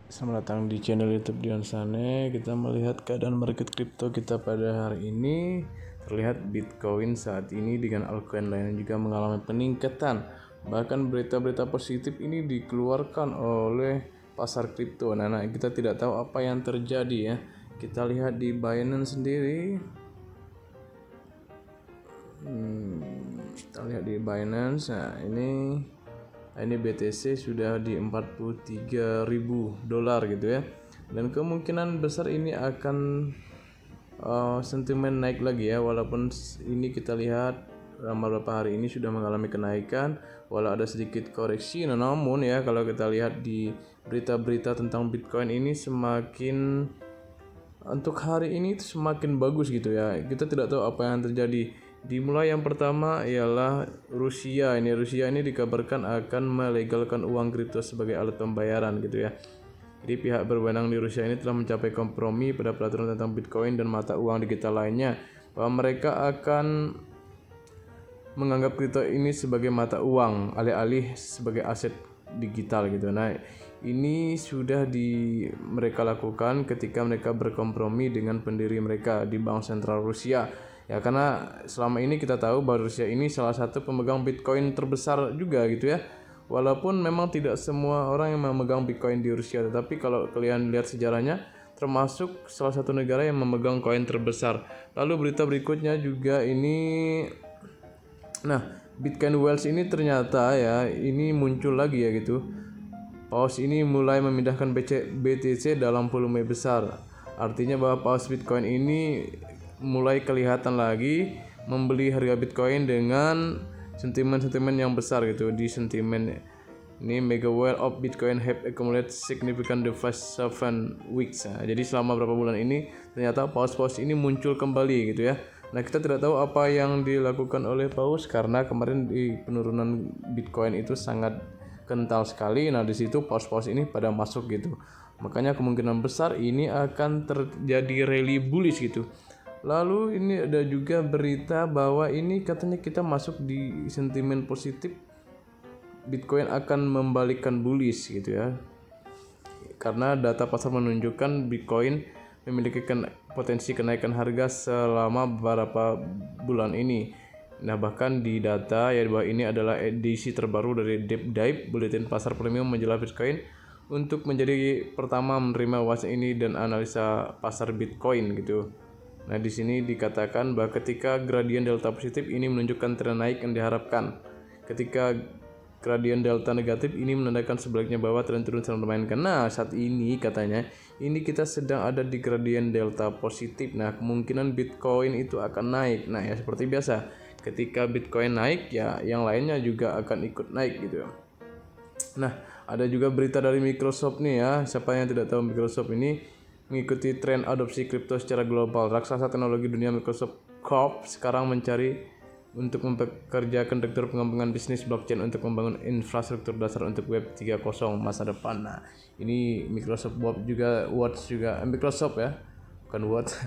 Selamat datang di channel YouTube Dian Sane. Kita melihat keadaan market kripto kita pada hari ini. Terlihat Bitcoin saat ini dengan altcoin lainnya juga mengalami peningkatan. Bahkan berita-berita positif ini dikeluarkan oleh pasar kripto. Nah, kita tidak tahu apa yang terjadi ya. Kita lihat di Binance sendiri. Kita lihat di Binance. Nah, ini BTC sudah di $43.000 gitu ya, dan kemungkinan besar ini akan sentimen naik lagi ya, walaupun ini kita lihat beberapa hari ini sudah mengalami kenaikan walau ada sedikit koreksi. Namun ya, kalau kita lihat di berita-berita tentang Bitcoin ini semakin untuk hari ini itu semakin bagus gitu ya. Kita tidak tahu apa yang terjadi. Dimulai yang pertama ialah Rusia ini dikabarkan akan melegalkan uang kripto sebagai alat pembayaran gitu ya. Jadi pihak berwenang di Rusia ini telah mencapai kompromi pada peraturan tentang Bitcoin dan mata uang digital lainnya, bahwa mereka akan menganggap kripto ini sebagai mata uang alih-alih sebagai aset digital gitu. Nah, ini sudah mereka lakukan ketika mereka berkompromi dengan pendiri mereka di Bank Sentral Rusia. Ya, karena selama ini kita tahu bahwa Rusia ini salah satu pemegang Bitcoin terbesar juga gitu ya. Walaupun memang tidak semua orang yang memegang Bitcoin di Rusia, tetapi kalau kalian lihat sejarahnya, termasuk salah satu negara yang memegang koin terbesar. Lalu berita berikutnya juga ini, nah, Bitcoin Whales ini ternyata ya, ini muncul lagi ya gitu. Paus ini mulai memindahkan BTC dalam volume besar. Artinya bahwa paus Bitcoin ini mulai kelihatan lagi membeli harga Bitcoin dengan sentimen-sentimen yang besar gitu. Di sentimen ini, mega whale of Bitcoin have accumulated significant the past 7 weeks. Nah, jadi selama beberapa bulan ini ternyata paus-paus ini muncul kembali gitu ya. Nah, kita tidak tahu apa yang dilakukan oleh paus karena kemarin di penurunan Bitcoin itu sangat kental sekali. Nah, di situ paus-paus ini pada masuk gitu. Makanya kemungkinan besar ini akan terjadi rally bullish gitu. Lalu ini ada juga berita bahwa ini katanya kita masuk di sentimen positif, Bitcoin akan membalikkan bullish gitu ya. Karena data pasar menunjukkan Bitcoin memiliki potensi kenaikan harga selama beberapa bulan ini. Nah, bahkan di data ya bahwa ini adalah edisi terbaru dari Deep Dive, Buletin Pasar Premium Majalah Bitcoin, untuk menjadi pertama menerima wacana ini dan analisa pasar Bitcoin gitu. Nah, di sini dikatakan bahwa ketika gradien delta positif ini menunjukkan tren naik yang diharapkan. Ketika gradien delta negatif ini menandakan sebaliknya bahwa tren turun sedang dimainkan. Nah, saat ini katanya ini kita sedang ada di gradien delta positif. Nah, kemungkinan Bitcoin itu akan naik. Nah, ya seperti biasa, ketika Bitcoin naik ya yang lainnya juga akan ikut naik gitu. Nah, ada juga berita dari Microsoft nih ya. Siapa yang tidak tahu, Microsoft ini mengikuti tren adopsi kripto secara global. Raksasa teknologi dunia Microsoft Corp sekarang mencari untuk mempekerjakan direktur pengembangan bisnis blockchain untuk membangun infrastruktur dasar untuk Web 3.0 masa depan. Nah, ini Microsoft Microsoft ya, bukan Watch.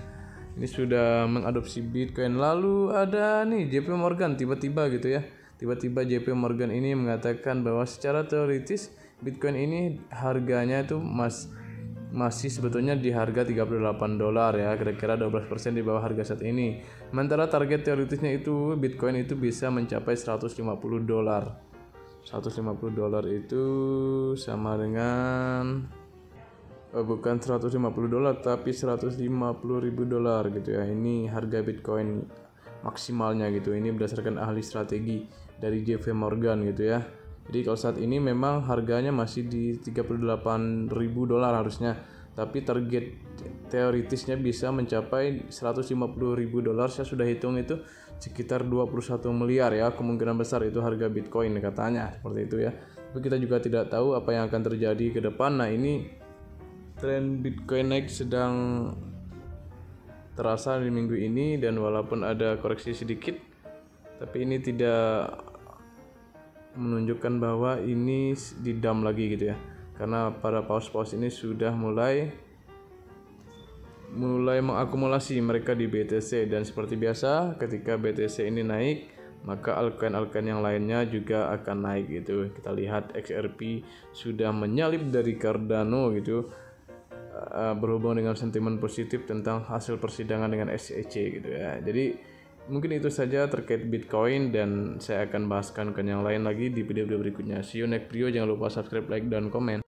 Ini sudah mengadopsi Bitcoin. Lalu ada nih JP Morgan tiba-tiba gitu ya. Tiba-tiba JP Morgan ini mengatakan bahwa secara teoritis Bitcoin ini harganya itu masih sebetulnya di harga $38 ya, kira-kira 12% di bawah harga saat ini. Sementara target teoritisnya itu Bitcoin itu bisa mencapai $150. $150 itu sama dengan bukan $150 tapi $150.000 gitu ya. Ini harga Bitcoin maksimalnya gitu. Ini berdasarkan ahli strategi dari JP Morgan gitu ya. Jadi kalau saat ini memang harganya masih di $38.000 harusnya, tapi target teoritisnya bisa mencapai $150.000. Saya sudah hitung itu sekitar 21 miliar ya, kemungkinan besar itu harga Bitcoin katanya, seperti itu ya. Tapi kita juga tidak tahu apa yang akan terjadi ke depan. Nah, ini tren Bitcoin naik sedang terasa di minggu ini, dan walaupun ada koreksi sedikit, tapi ini tidak menunjukkan bahwa ini didam lagi gitu ya, karena para paus-paus ini sudah mulai mengakumulasi mereka di BTC. Dan seperti biasa ketika BTC ini naik, maka altcoin yang lainnya juga akan naik gitu. Kita lihat XRP sudah menyalip dari Cardano gitu, berhubung dengan sentimen positif tentang hasil persidangan dengan SEC gitu ya. Jadi mungkin itu saja terkait Bitcoin, dan saya akan bahaskan yang lain lagi di video-video berikutnya. See you next video, jangan lupa subscribe, like, dan komen.